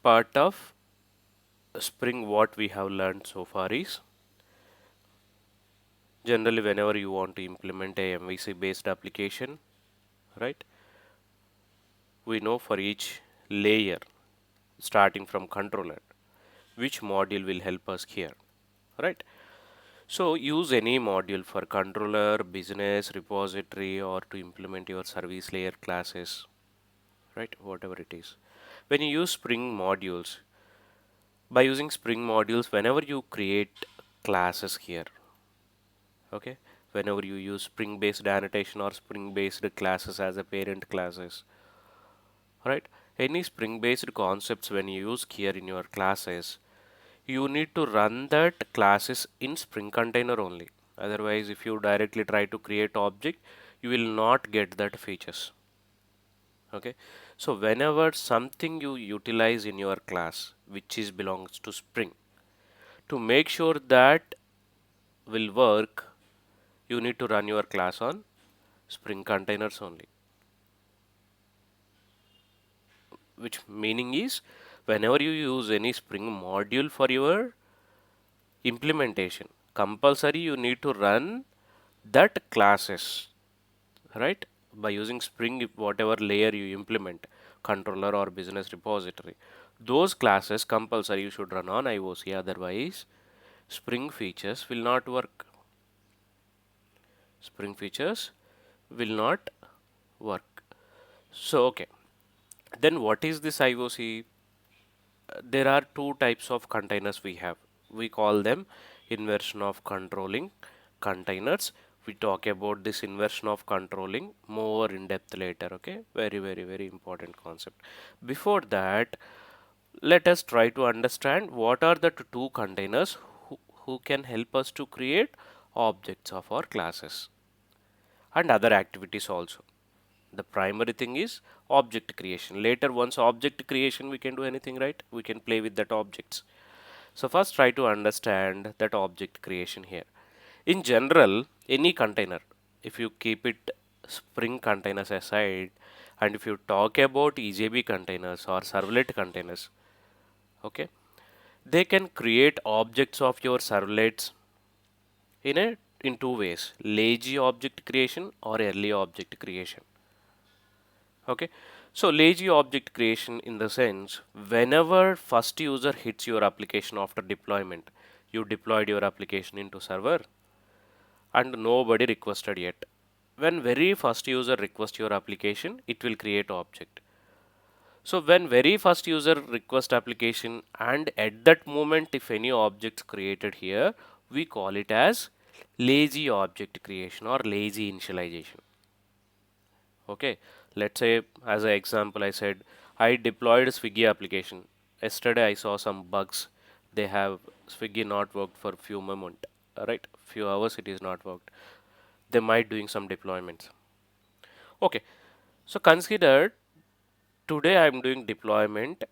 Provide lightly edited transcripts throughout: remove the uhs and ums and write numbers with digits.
part of Spring, what we have learned so far is generally whenever you want to implement a MVC based application, right? We know for each layer starting from controller which module will help us here, right? So use any module for controller, business, repository, or to implement your service layer classes, right? Whatever it is. When you use Spring modules, by using Spring modules, whenever you create classes here, okay, whenever you use Spring based annotation or Spring based classes as a parent classes, right? Any Spring based concepts when you use here in your classes, you need to run that classes in Spring container only. Otherwise, if you directly try to create object, you will not get that features. Okay. So whenever something you utilize in your class, which is belongs to Spring, to make sure that will work, you need to run your class on Spring containers only. Which meaning is whenever you use any Spring module for your implementation, compulsory you need to run that classes, right? By using Spring, whatever layer you implement, controller or business repository, those classes compulsory you should run on IOC. Otherwise, Spring features will not work. Spring features will not work. So, okay. Then what is this IOC? There are two types of containers we have. We call them inversion of controlling containers. We talk about this inversion of controlling more in depth later. Okay, very important concept. Before that, let us try to understand what are the two containers who can help us to create objects of our classes and other activities also. The primary thing is object creation. Later, once object creation, we can do anything, right? We can play with that objects. So first try to understand that object creation here. In general, any container, if you keep it Spring containers aside, and if you talk about EJB containers or servlet containers, okay, they can create objects of your servlets in two ways: lazy object creation or early object creation. Okay, so lazy object creation in the sense whenever first user hits your application after deployment, you deployed your application into server and nobody requested yet. When very first user request your application, it will create object. So when very first user request application and at that moment if any objects created here, we call it as lazy object creation or lazy initialization. Okay, let's say as an example, I said I deployed Swiggy application. Yesterday I saw some bugs. They have Swiggy not worked for few moment, right? Few hours it is not worked. They might doing some deployments. Okay, so consider today I am doing deployment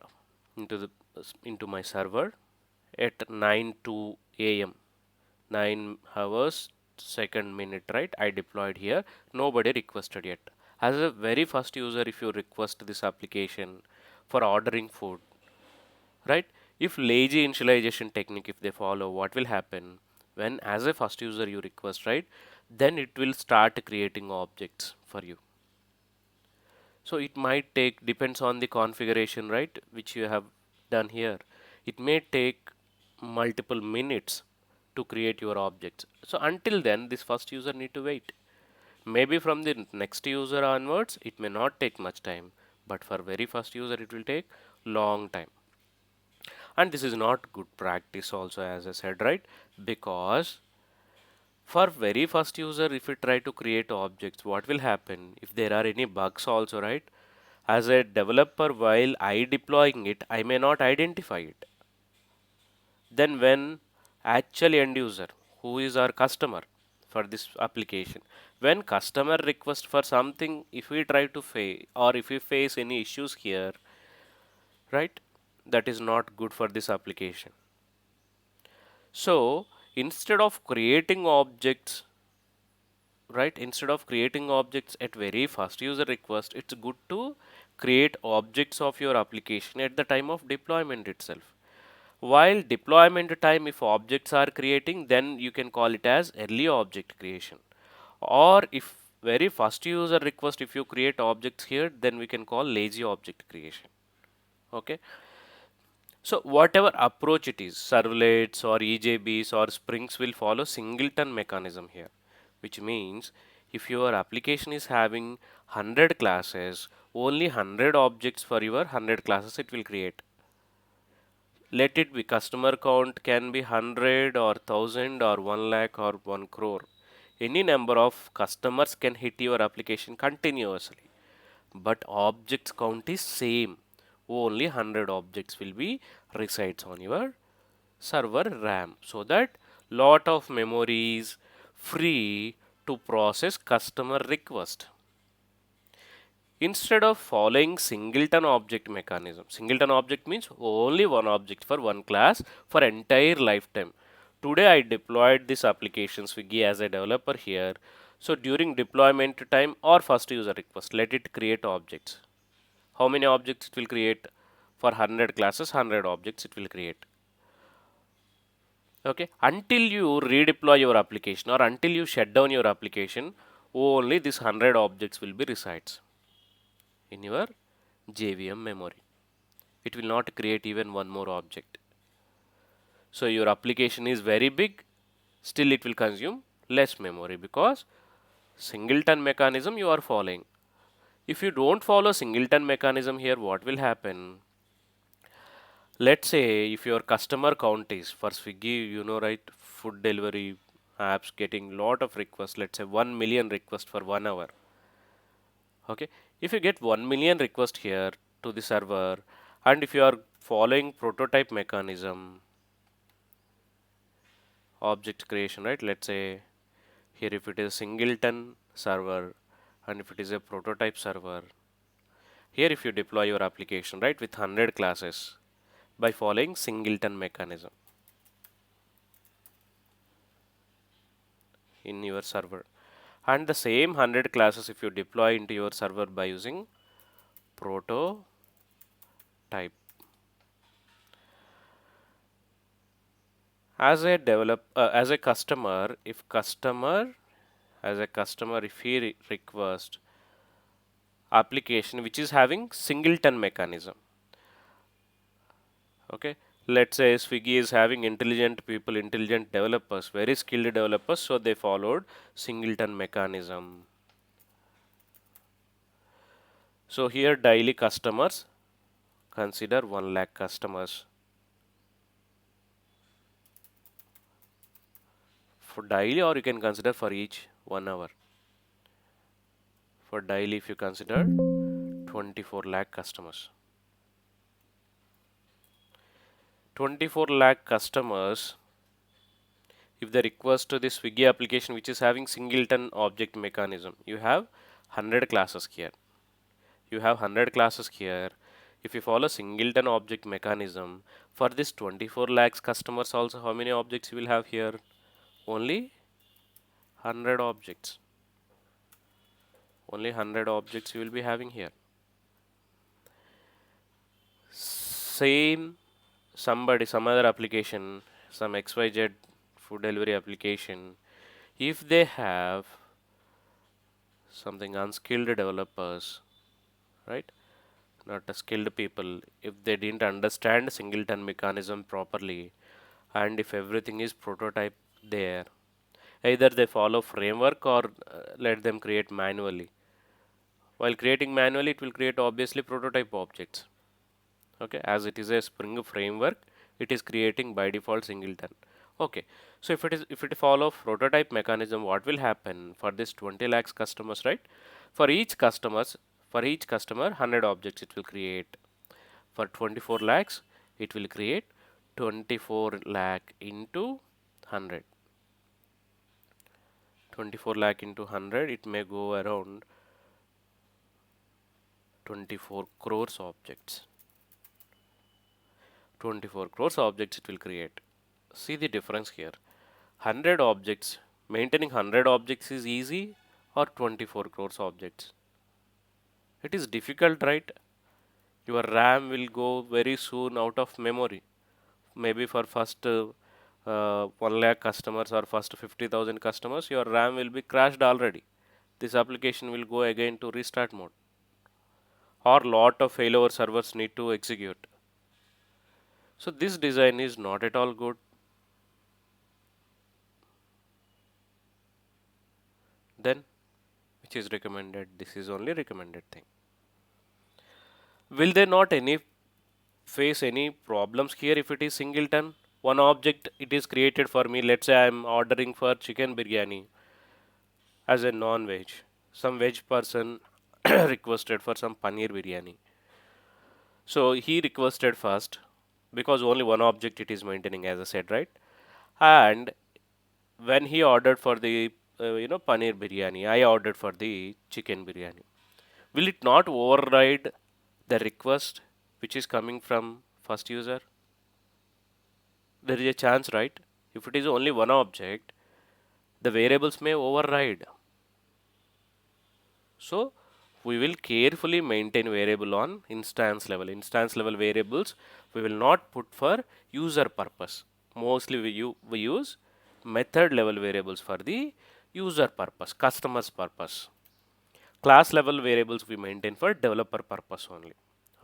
into the into my server at 9 a.m. 9 hours second minute, right? I deployed here. Nobody requested yet. As a very first user, if you request this application for ordering food, right? If lazy initialization technique, if they follow, what will happen when as a first user you request, right? Then it will start creating objects for you. So it might take, depends on the configuration, right? Which you have done here. It may take multiple minutes to create your objects. So until then, this first user need to wait. Maybe from the next user onwards, it may not take much time, but for very first user, it will take long time. And this is not good practice also, as I said, right? Because for very first user, if you try to create objects, what will happen if there are any bugs also, right? As a developer, while I deploying it, I may not identify it. Then when actual end user, who is our customer for this application, when customer request for something, if we try to face or if we face any issues here, right, that is not good for this application. So instead of creating objects, right, instead of creating objects at very first user request, it's good to create objects of your application at the time of deployment itself. While deployment time, if objects are creating, then you can call it as early object creation. Or if very first user request, if you create objects here, then we can call lazy object creation. Okay. So whatever approach it is, servlets or EJBs or Springs will follow singleton mechanism here, which means if your application is having 100 classes, only 100 objects for your 100 classes it will create. Let it be customer count can be 100 or 1000 or 1 lakh or 1 crore. Any number of customers can hit your application continuously, but objects count is same. Only 100 objects will be resides on your server RAM, so that lot of memory is free to process customer request. Instead of following singleton object mechanism, singleton object means only one object for one class for entire lifetime. Today I deployed this application Swiggy as a developer here. So during deployment time or first user request, let it create objects. How many objects it will create? For 100 classes, 100 objects it will create. Okay, until you redeploy your application or until you shut down your application, only this 100 objects will be resides in your JVM memory. It will not create even one more object. So your application is very big, still it will consume less memory because singleton mechanism you are following. If you don't follow singleton mechanism here, what will happen? Let's say if your customer count is for Swiggy, you know, right, food delivery apps getting lot of requests, let's say 1 million requests for 1 hour. Okay, if you get 1 million request here to the server, and if you are following prototype mechanism, object creation, right? Let's say here if it is singleton server and if it is a prototype server, here if you deploy your application, right, with 100 classes by following singleton mechanism in your server, and the same 100 classes if you deploy into your server by using prototype. As a as a customer, if he request application which is having singleton mechanism, okay, let's say Swiggy is having intelligent people, intelligent developers, very skilled developers, so they followed singleton mechanism. So here daily customers, consider 1 lakh customers. For daily, or you can consider for each 1 hour. For daily, if you consider 24 lakh customers. 24 lakh customers, if they request to the Swiggy application which is having singleton object mechanism, you have 100 classes here. You have 100 classes here. If you follow singleton object mechanism, for this 24 lakhs customers also, how many objects you will have here? Only 100 objects. Only 100 objects you will be having here. Same somebody, some other application, some XYZ food delivery application, if they have something unskilled developers, right? Not a skilled people, if they didn't understand singleton mechanism properly, and if everything is prototype there, either they follow framework or let them create manually. While creating manually, it will create obviously prototype objects. Okay, as it is a Spring framework, it is creating by default singleton. Okay, so if it follow prototype mechanism, what will happen for this 20 lakhs customers, right? For each customers, for each customer, 100 objects it will create. For 24 lakhs, it will create 24 lakh into 100. 24 lakh into 100, it may go around 24 crores objects. 24 crores objects it will create. See the difference here. 100 objects, maintaining 100 objects is easy, or 24 crores objects? It is difficult, right? your RAM will go very soon out of memory. Maybe for first 1 lakh customers or first 50,000 customers, your RAM will be crashed already. This application will go again to restart mode, or lot of failover servers need to execute. So this design is not at all good. Then, which is recommended? This is only recommended thing. Will they not any face any problems here if it is singleton? One object it is created for me. Let's say I am ordering for chicken biryani as a non-veg. Some veg person requested for some paneer biryani. So he requested first because only one object it is maintaining, as I said, right? And when he ordered for the paneer biryani, I ordered for the chicken biryani. Will it not override the request which is coming from first user? There is a chance, right? If it is only one object, the variables may override. So we will carefully maintain variable on instance level. Instance level variables we will not put for user purpose. Mostly we use method level variables for the user purpose, customer's purpose. Class level variables we maintain for developer purpose only.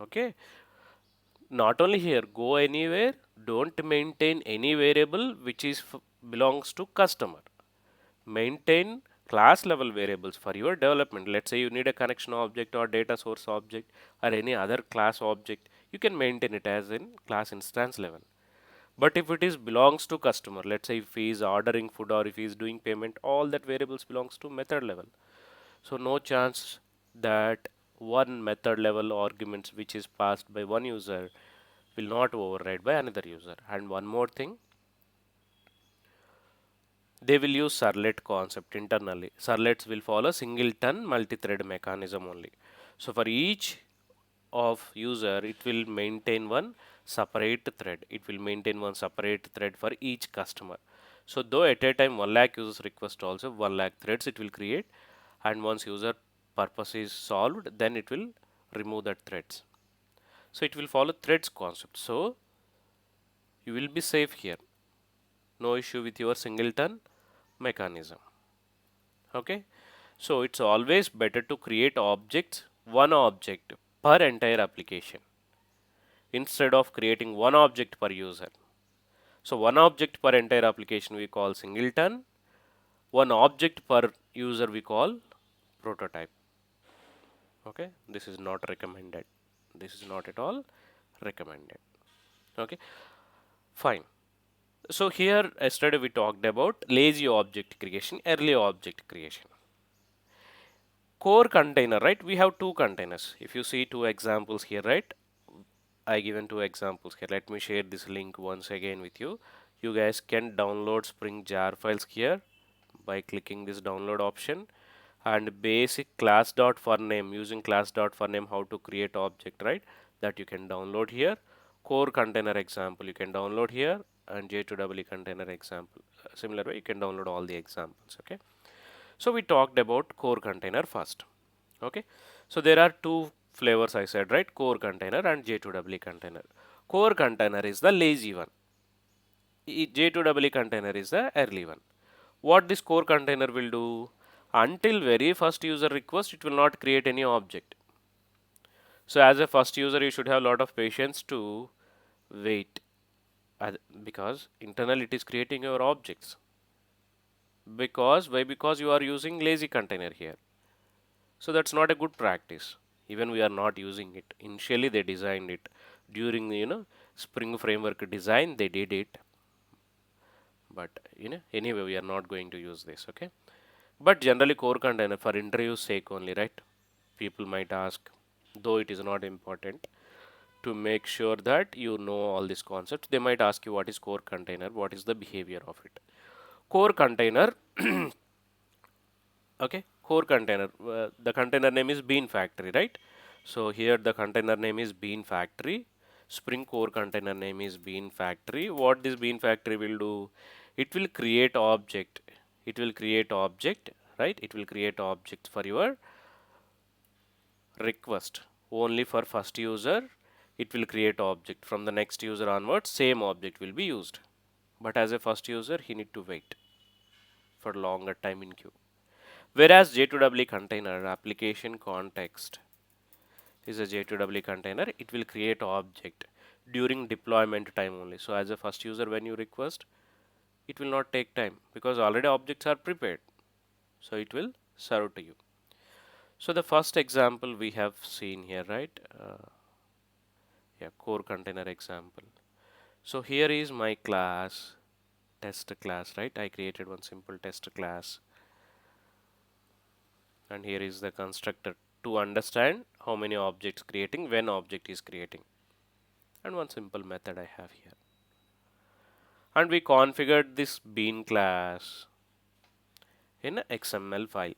Okay. Not only here, go anywhere, don't maintain any variable which is belongs to customer. Maintain class level variables for your development. Let's say you need a connection object or data source object or any other class object, you can maintain it as in class instance level. But if it is belongs to customer, let's say if he is ordering food or if he is doing payment, all that variables belongs to method level. So no chance that one method level arguments which is passed by one user will not override by another user. And one more thing, they will use servlet concept internally. Servlets will follow singleton multi-thread mechanism only. So for each of user, it will maintain one separate thread. It will maintain one separate thread for each customer. So though at a time 1 lakh users request also 1 lakh threads it will create, and once user purpose is solved, then it will remove that threads. So it will follow threads concept. So you will be safe here. No issue with your singleton mechanism. Okay. So it's always better to create objects, one object per entire application instead of creating one object per user. So one object per entire application we call singleton, one object per user we call prototype. Okay, this is not recommended. This is not at all recommended. Okay, fine. So here yesterday we talked about lazy object creation, early object creation. Core container, right? We have two containers. If you see two examples here, right? I given two examples here. Let me share this link once again with you. You guys can download Spring jar files here by clicking this download option, and basic class dot for name, using class dot for name how to create object, right? That you can download here. Core container example you can download here, and J2EE container example. Similar way you can download all the examples. Okay. So we talked about core container first. Okay. So there are two flavors I said, right? Core container and J2EE container. Core container is the lazy one. J2EE container is the early one. What this core container will do? Until very first user request, it will not create any object. So as a first user, you should have a lot of patience to wait, because internally it is creating your objects. Because why? Because you are using lazy container here. So that's not a good practice. Even we are not using it. Initially they designed it during the Spring framework design. They did it, but anyway we are not going to use this. Okay, but generally core container for interview sake only, right? People might ask, though it is not important, to make sure that you know all these concepts. They might ask you what is core container, what is the behavior of it. Core container okay, core container, the container name is bean factory, right? So here the container name is bean factory. Spring core container name is bean factory. What this bean factory will do? It will create object. It will create object, right? It will create objects for your request only for first user, it will create object. From the next user onwards, same object will be used. But as a first user, he need to wait for longer time in queue. Whereas J2EE container application context is a J2EE container, it will create object during deployment time only. So as a first user, when you request, it will not take time because already objects are prepared. So it will serve to you. So the first example we have seen here, right? Yeah, core container example. So here is my class, test class, right? I created one simple test class, and here is the constructor to understand how many objects creating, when object is creating, and one simple method I have here. And we configured this bean class in a XML file.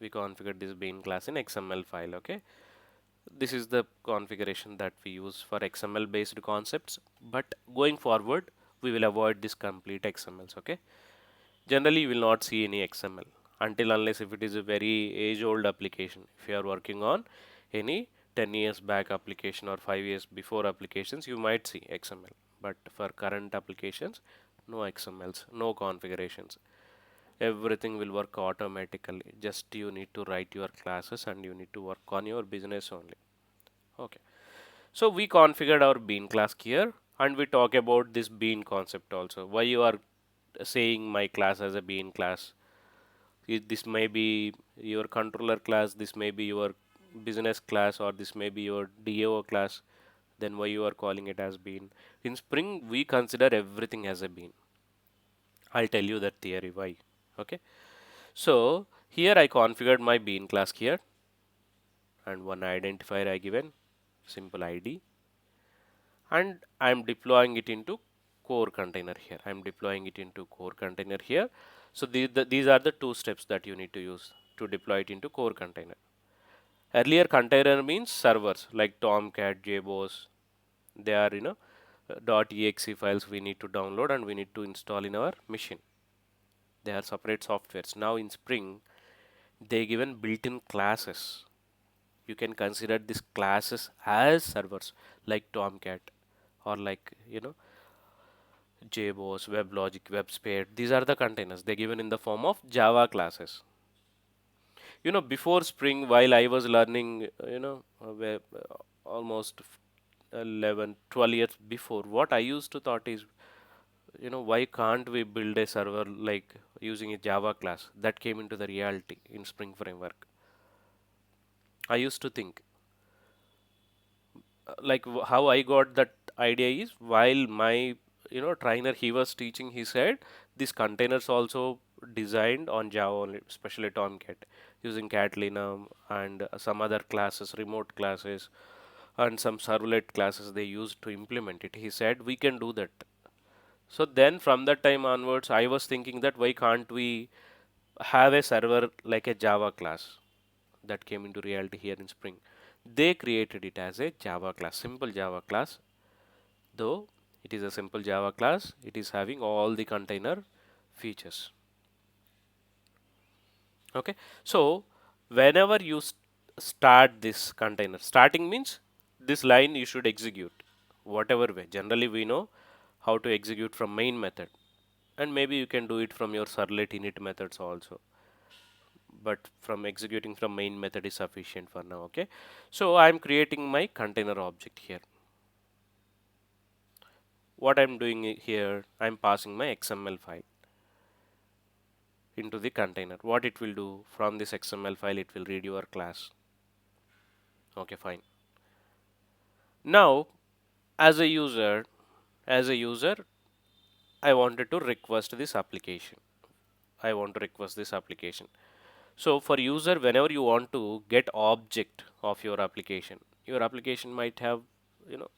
We configured this bean class in XML file, okay? This is the configuration that we use for XML based concepts, but going forward we will avoid this complete XMLs, okay? Generally you will not see any XML until unless if it is a very age old application. If you are working on any 10 years back application or 5 years before applications, you might see XML, but for current applications, no XMLs, no configurations. Everything will work automatically. Just you need to write your classes and you need to work on your business only. Okay. So we configured our bean class here and we talk about this bean concept also. Why you are saying my class as a bean class? This may be your controller class, this may be your business class, or this may be your DAO class. Then why you are calling it as bean? In Spring, we consider everything as a bean. I'll tell you that theory why. Okay. So here I configured my bean class here and one identifier I given simple ID, and I'm deploying it into core container here. I'm deploying it into core container here. So these are the two steps that you need to use to deploy it into core container. Earlier container means servers like Tomcat, JBoss. They are .exe files we need to download and we need to install in our machine. They are separate softwares. Now in Spring, they given built-in classes. You can consider these classes as servers like Tomcat or like JBoss, WebLogic, WebSphere. These are the containers they given in the form of Java classes. Before Spring, while I was learning, almost 11, 12 years before, what I used to thought is, why can't we build a server like using a Java class? That came into the reality in Spring Framework. I used to think, like how I got that idea is while my trainer he was teaching, he said these containers also designed on Java only, especially Tomcat using Catalina and some other classes, remote classes, and some servlet classes they used to implement it. He said we can do that. So then from that time onwards, I was thinking that why can't we have a server like a Java class? That came into reality here in Spring. They created it as a Java class, simple Java class. Though it is a simple Java class, it is having all the container features. Okay, so whenever you start this container, starting means this line you should execute whatever way. Generally, we know how to execute from main method, and maybe you can do it from your servlet init methods also, but from executing from main method is sufficient for now. Okay, so I'm creating my container object here. What I'm doing here, I'm passing my XML file into the container. What it will do, from this XML file it will read your class. Okay, fine. Now as a user, I wanted to request this application. I want to request this application. So for user, whenever you want to get object of your application might have, you know,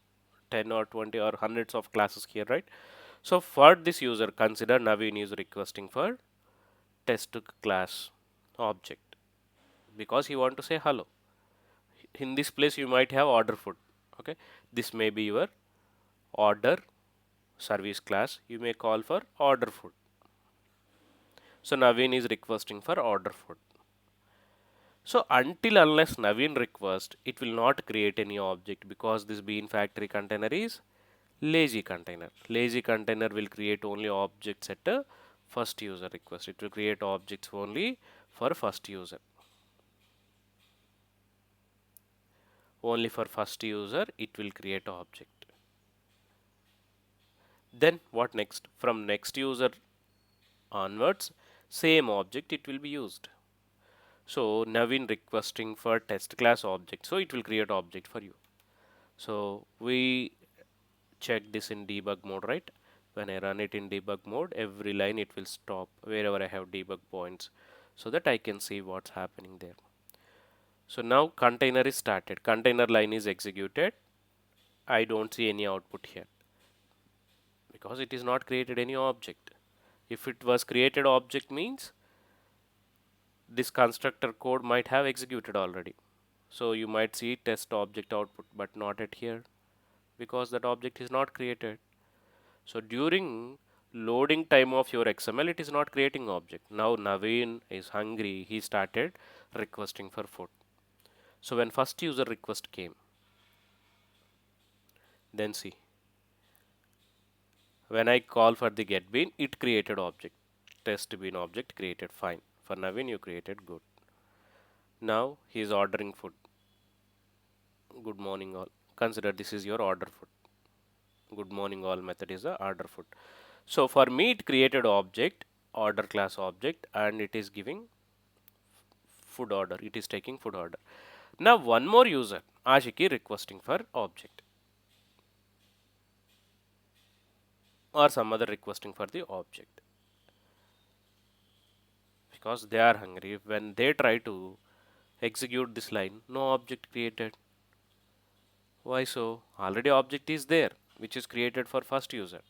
10 or 20 or hundreds of classes here, right? So for this user, consider Naveen is requesting for test class object because he want to say hello. In this place, you might have order food. Okay, this may be your order service class. You may call for order food. So Naveen is requesting for order food. So until unless Naveen request, it will not create any object because this bean factory container is lazy container. Lazy container will create only objects at a first user request. It will create objects only for first user. Only for first user it will create object. Then what next? From next user onwards, same object it will be used. So Naveen requesting for test class object. So it will create object for you. So we check this in debug mode, right? When I run it in debug mode, every line it will stop wherever I have debug points so that I can see what's happening there. So now container is started. Container line is executed. I don't see any output here because it is not created any object. If it was created object means this constructor code might have executed already. So you might see test object output but not at here because that object is not created. So during loading time of your XML, it is not creating object. Now Naveen is hungry. He started requesting for food. So when first user request came, then see when I call for the get bean, it created object. Test bean object created fine. For Naveen, you created good. Now he is ordering food. Good morning all. Consider this is your order food. Good morning all method is the order food. So for me, it created object, order class object, and it is giving food order. It is taking food order. Now one more user, Ashiki requesting for object or some other requesting for the object because they are hungry. When they try to execute this line, no object created. Why so? Already object is there which is created for first user.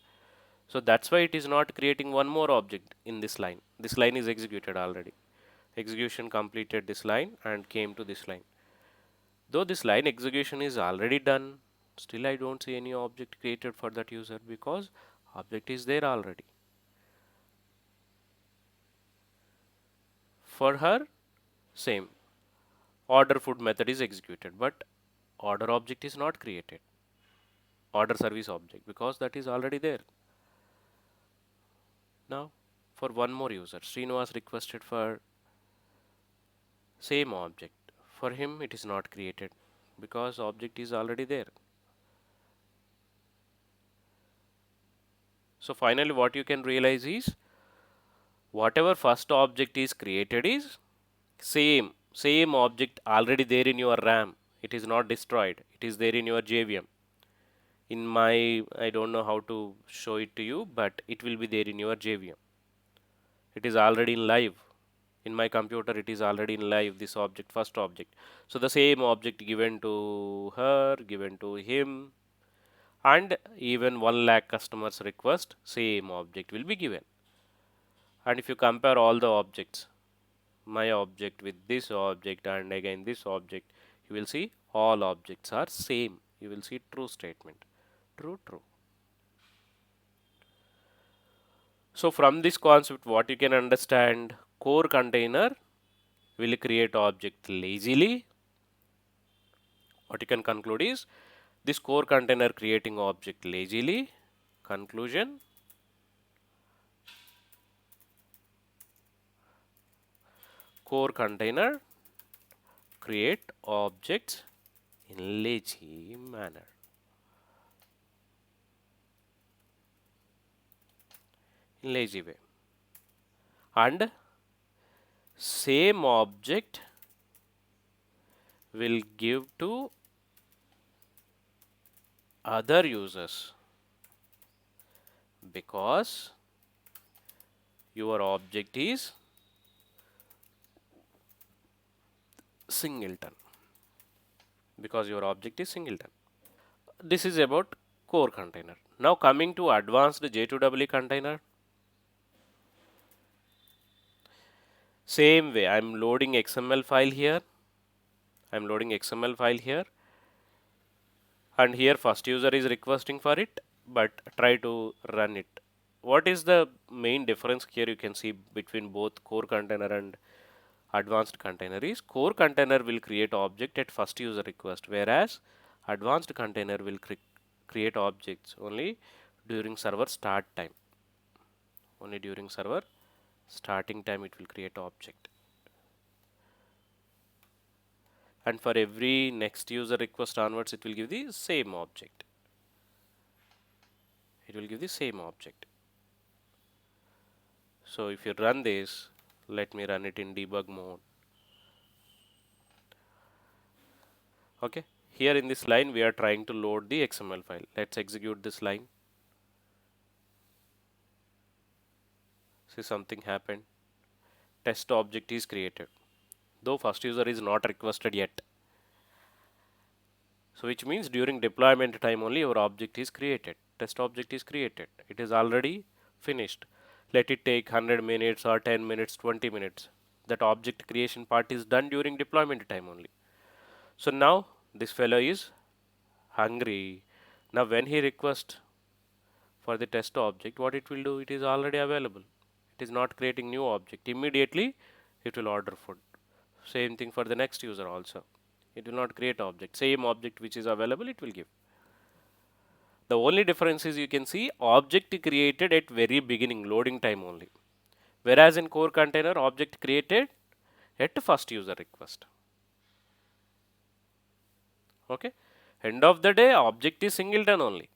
So that's why it is not creating one more object in this line. This line is executed already. Execution completed this line and came to this line. Though this line execution is already done, still I don't see any object created for that user because object is there already. For her, same. Order food method is executed, but order object is not created. Order service object because that is already there. Now, for one more user, Srinivas requested for same object. For him, it is not created because object is already there. So finally, what you can realize is whatever first object is created is same object already there in your RAM. It is not destroyed. It is there in your JVM. In my, I don't know how to show it to you, but it will be there in your JVM. It is already in live. In my computer, it is already in live, this object, first object. So the same object given to her, given to him, and even 1 lakh customers request, same object will be given. And if you compare all the objects, my object with this object and again this object, you will see all objects are same. You will see true statement. True, true. So from this concept, what you can understand, core container will create object lazily. What you can conclude is this core container creating object lazily. Conclusion, core container create objects in lazy manner. In lazy way. And same object will give to other users because your object is singleton. Because your object is singleton. This is about core container. Now coming to advanced J2EE container. Same way, I'm loading XML file here. I'm loading XML file here. And here first user is requesting for it, but try to run it. What is the main difference here you can see between both core container and Advanced container is core container will create object at first user request, whereas advanced container will create objects only during server start time. Only during server starting time it will create object. And for every next user request onwards, it will give the same object. It will give the same object. So if you run this, let me run it in debug mode. Okay, here in this line we are trying to load the XML file. Let's execute this line. See, something happened. Test object is created, though first user is not requested yet. So which means during deployment time only your object is created. Test object is created. It is already finished. Let it take 100 minutes or 10 minutes, 20 minutes. That object creation part is done during deployment time only. So now this fellow is hungry. Now when he requests for the test object, what it will do? It is already available. It is not creating new object. Immediately it will order food. Same thing for the next user also. It will not create object. Same object which is available, it will give. The only difference is you can see object created at very beginning, loading time only. Whereas in core container, object created at first user request. Okay. End of the day, object is singleton only.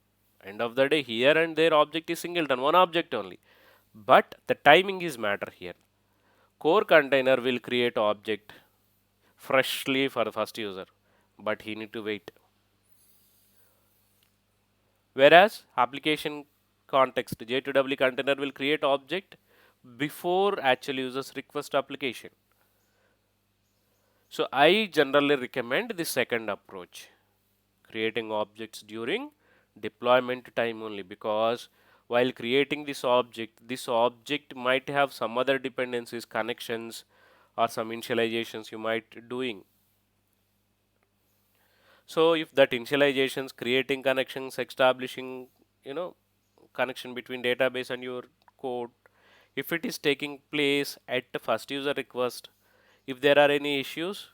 End of the day, here and there, object is singleton, one object only. But the timing is matter here. Core container will create object freshly for the first user, but he need to wait. Whereas application context J2EE container will create object before actual users request application. So I generally recommend the second approach, creating objects during deployment time only, because while creating this object might have some other dependencies, connections, or some initializations you might doing. So if that initializations, creating connections, establishing, connection between database and your code, if it is taking place at the first user request, if there are any issues,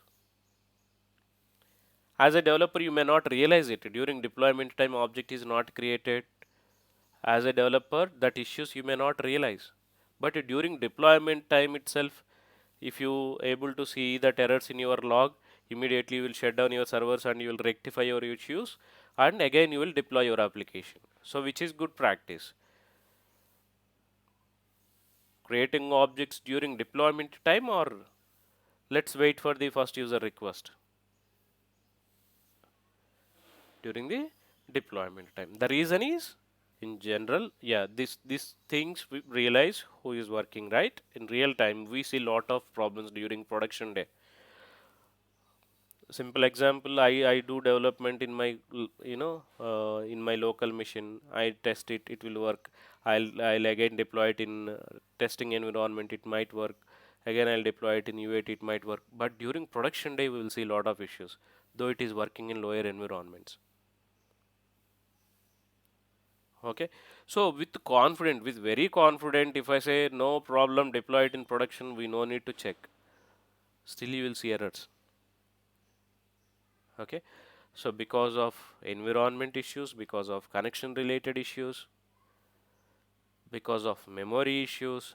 as a developer you may not realize it. During deployment time object is not created. As a developer, that issues you may not realize. But during deployment time itself, if you able to see that errors in your log, immediately you will shut down your servers and you will rectify your issues, and again you will deploy your application. So which is good practice. Creating objects during deployment time, or let's wait for the first user request during the deployment time. The reason is, in general, yeah, these things we realize who is working, right? In real time we see lot of problems during production day. Simple example, I do development in my in my local machine. I test it, it will work. I'll again deploy it in testing environment, it might work. Again I'll deploy it in UAT, it might work. But during production day we will see lot of issues, though it is working in lower environments. Okay, so with very confident, if I say no problem, deploy it in production, we no need to check. Still you will see errors. Okay, so because of environment issues, because of connection related issues, because of memory issues,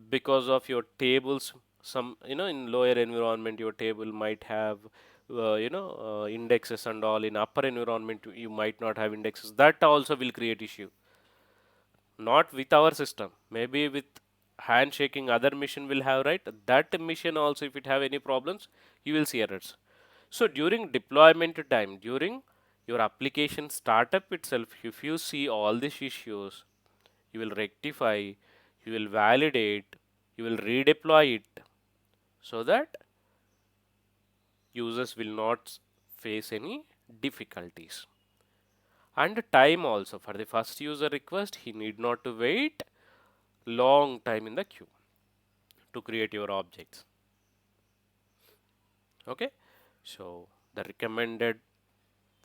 because of your tables, some in lower environment your table might have indexes and all. In upper environment you might not have indexes. That also will create issue. Not with our system, maybe with handshaking other machine will have, right? That machine also, if it have any problems, you will see errors. So during deployment time, during your application startup itself, if you see all these issues, you will rectify, you will validate, you will redeploy it, so that users will not face any difficulties. And time also, for the first user request he need not to wait long time in the queue to create your objects. Okay, so the recommended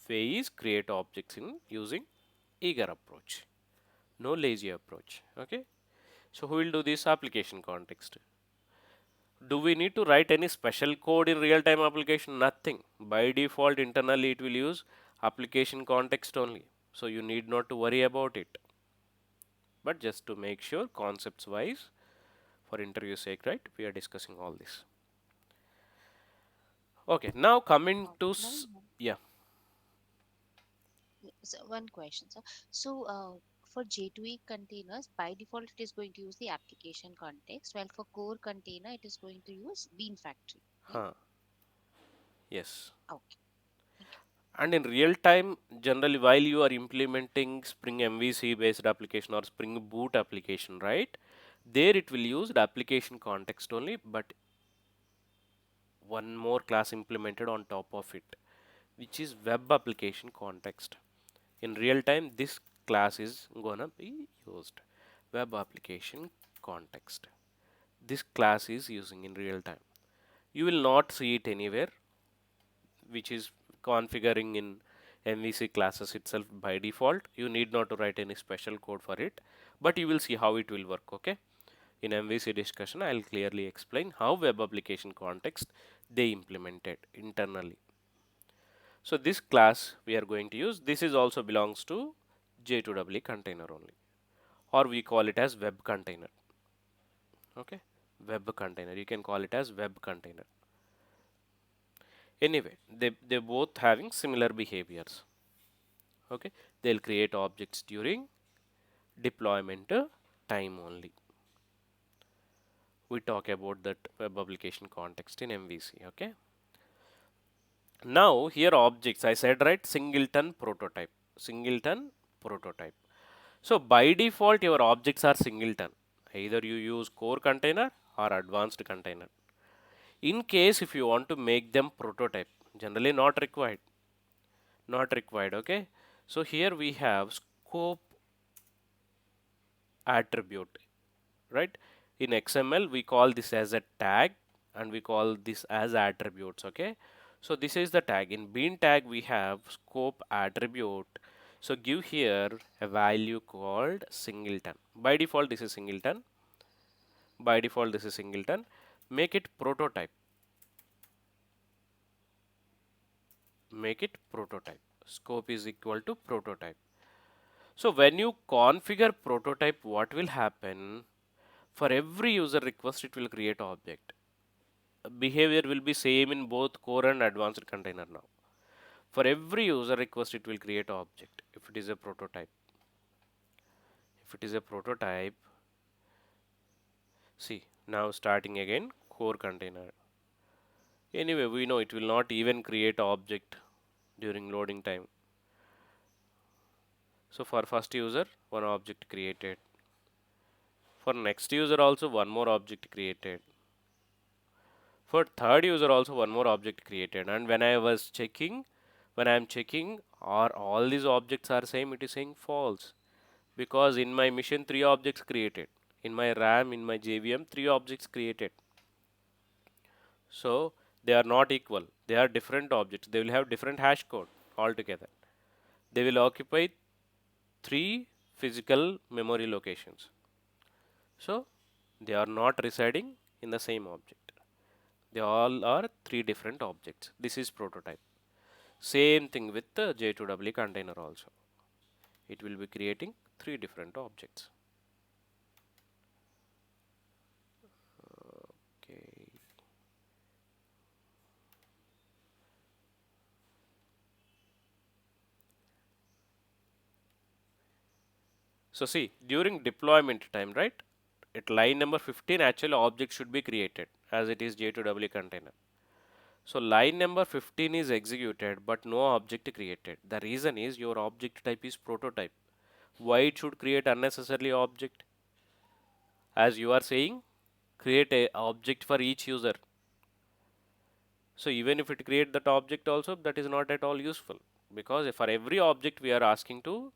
way is create objects in using eager approach, no lazy approach. Okay, so who will do this? Application context. Do we need to write any special code in real-time application? Nothing. By default, internally it will use application context only. So you need not to worry about it. But just to make sure, concepts wise, for interview sake, right? We are discussing all this. Okay, now coming to Naveen, yeah, so one question, sir. So, for J2E containers, by default, it is going to use the application context, while for core container, it is going to use Bean Factory, right? huh, yes. Okay, thank you. And in real time, generally, while you are implementing Spring MVC based application or Spring Boot application, right? There it will use the application context only, but one more class implemented on top of it, which is web application context. In real time, this class is gonna be used. Web application context. This class is using in real time. You will not see it anywhere, which is configuring in MVC classes itself by default. You need not to write any special code for it, but you will see how it will work. Okay. In MVC discussion, I'll clearly explain how web application context they implemented internally. So this class we are going to use, this is also belongs to J2EE container only, or we call it as web container. Okay, web container. You can call it as web container. Anyway, they both having similar behaviors. Okay, they'll create objects during deployment time only. We talk about that web application context in MVC. Okay. Now here objects, I said right, singleton prototype, singleton prototype. So by default your objects are singleton. Either you use core container or advanced container. In case if you want to make them prototype, generally not required, not required. Okay. So here we have scope attribute, right? In XML we call this as a tag and we call this as attributes. Okay. So this is the tag. In bean tag we have scope attribute. So give here a value called singleton. By default this is singleton. By default this is singleton. Make it prototype. Make it prototype. Scope is equal to prototype. So when you configure prototype, what will happen? For every user request, it will create object. Behavior will be same in both core and advanced container now. For every user request, it will create object if it is a prototype. If it is a prototype, see now starting again core container. Anyway, we know it will not even create object during loading time. So for first user, one object created. For next user also one more object created. For third user also one more object created. And when I was checking, when I am checking are all these objects are same, it is saying false. Because in my mission three objects created. In my RAM, in my JVM, three objects created. So they are not equal. They are different objects. They will have different hash code altogether. They will occupy three physical memory locations. So they are not residing in the same object. They all are three different objects. This is prototype. Same thing with the J2EE container also. It will be creating three different objects. Okay. So see, during deployment time, right? At line number 15, actually object should be created as it is J2EE container. So line number 15 is executed, but no object created. The reason is your object type is prototype. Why it should create unnecessarily object? As you are saying, create a object for each user. So even if it create that object also, that is not at all useful because for every object we are asking to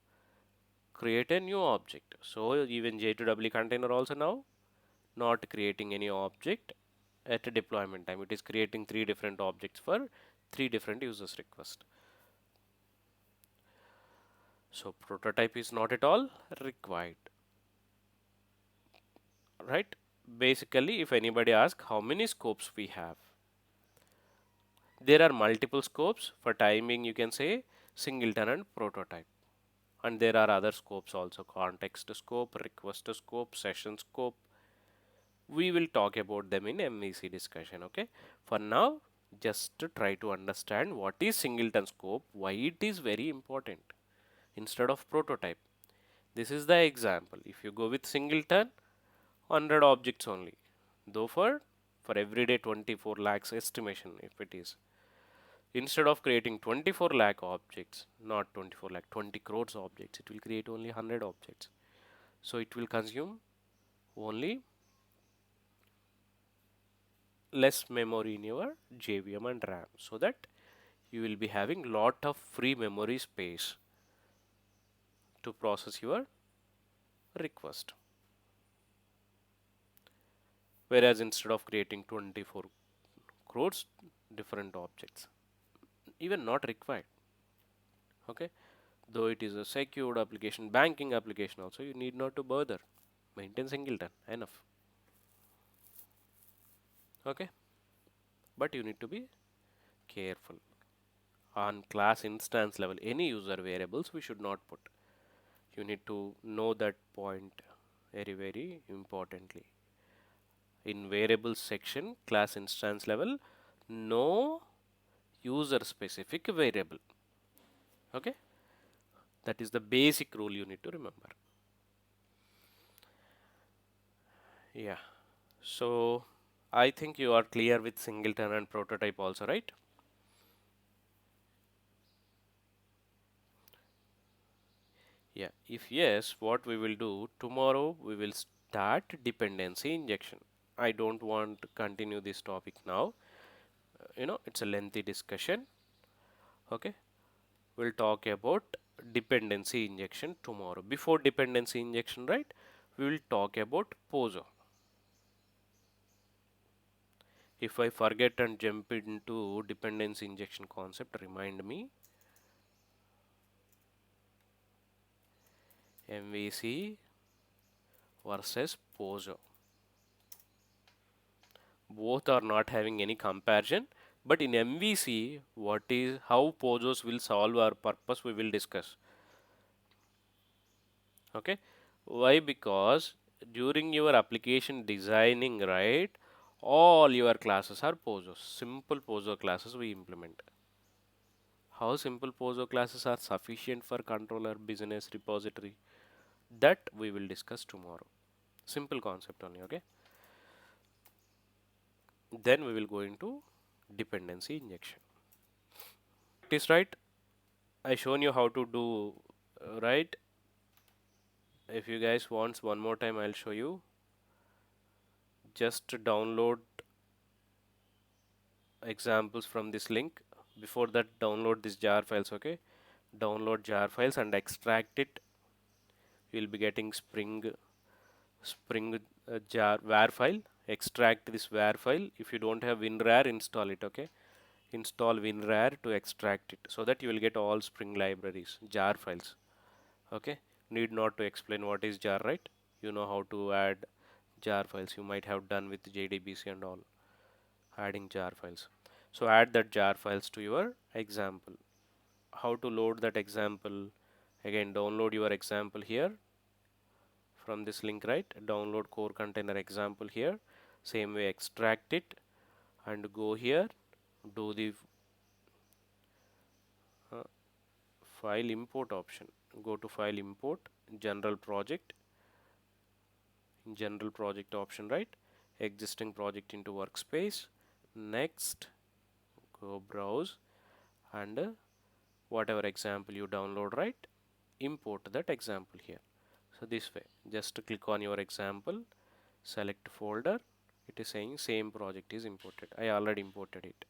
create a new object. So even J2EE container also now not creating any object at a deployment time. It is creating three different objects for three different users request. So prototype is not at all required, right? basically, if anybody asks how many scopes we have, there are multiple scopes. For timing, you can say singleton and prototype. And there are other scopes also, context scope, request scope, session scope. We will talk about them in MVC discussion. Okay. For now, just to try to understand what is singleton scope, why it is very important instead of prototype. This is the example. If you go with singleton, 100 objects only. Though for every day 24 lakhs estimation if it is. Instead of creating 24 lakh objects, not 24 lakh, 20 crores objects, it will create only 100 objects. So it will consume only less memory in your JVM and RAM, so that you will be having lot of free memory space to process your request. Whereas instead of creating 24 crores different objects, even not required. Okay, though it is a secured application, banking application also, you need not to bother, maintain singleton, enough. Okay, but you need to be careful. On class instance level, any user variables we should not put. You need to know that point very very importantly. In variables section, class instance level, no user specific variable. Okay, that is the basic rule you need to remember. Yeah, so I think you are clear with singleton and prototype also, right? Yeah, if yes, what we will do tomorrow, we will start dependency injection. I don't want to continue this topic now. It's a lengthy discussion. Okay, we'll talk about dependency injection tomorrow. Before dependency injection, right? We will talk about POSO. If I forget and jump into dependency injection concept, remind me. MVC versus POSO. Both are not having any comparison, but in MVC, what is how POSOs will solve our purpose, we will discuss. Okay, why? Because during your application designing, right, all your classes are POSOs, simple POSO classes we implement. How simple POSO classes are sufficient for controller, business, repository, that we will discuss tomorrow. Simple concept only. Okay, then we will go into dependency injection. Practice, right? I shown you how to do, right? If you guys want one more time, I'll show you. Just download examples from this link. Before that, download these jar files. Okay, download jar files and extract it. You'll be getting spring jar var file. Extract this var file. If you don't have WinRAR, install it. Okay, install WinRAR to extract it, so that you will get all Spring libraries jar files. Okay, need not to explain what is jar, right? You know how to add jar files. You might have done with JDBC and all, adding jar files. So add that jar files to your example. How to load that example? Again, download your example here from this link, right? Download core container example here. Same way, extract it and go here, do the uh, file import option. Go to file import, general project, general project option, right? Existing project into workspace. Next, go browse and whatever example you download, right? Import that example here. So this way, just click on your example, select folder. It is saying same project is imported. I already imported it.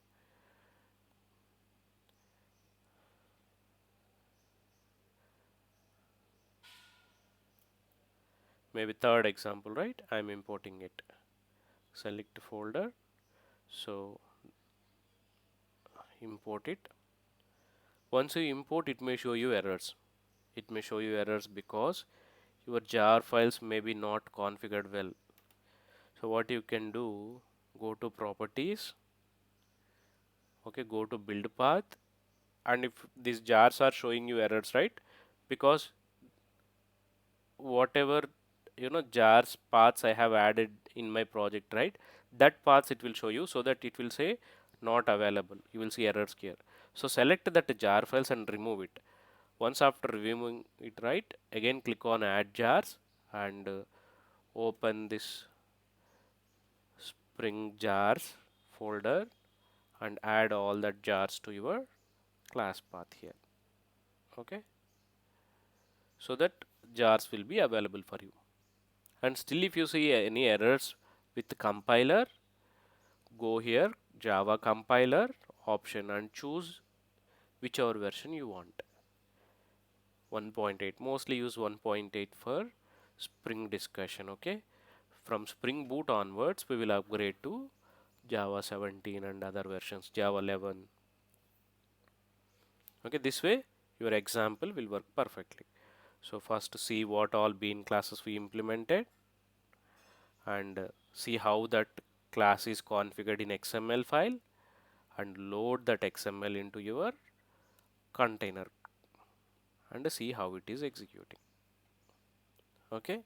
Maybe third example, right? I'm importing it. Select folder. So import it. Once you import, it may show you errors. It may show you errors because your jar files may be not configured well. So what you can do, go to properties, okay, go to build path, and if these jars are showing you errors, right? Because whatever jars paths I have added in my project, right? That paths it will show you, so that it will say not available. You will see errors here. So select that jar files and remove it. Once after removing it, right, again click on add jars and open this Spring jars folder and add all that jars to your class path here. Okay, so that jars will be available for you. And still, if you see any errors with the compiler, go here, Java compiler option, and choose whichever version you want. 1.8, mostly use 1.8 for Spring discussion. Okay, from Spring Boot onwards, we will upgrade to Java 17 and other versions, Java 11. Okay, this way your example will work perfectly. So first see what all bean classes we implemented, and see how that class is configured in XML file, and load that XML into your container and see how it is executing. Okay,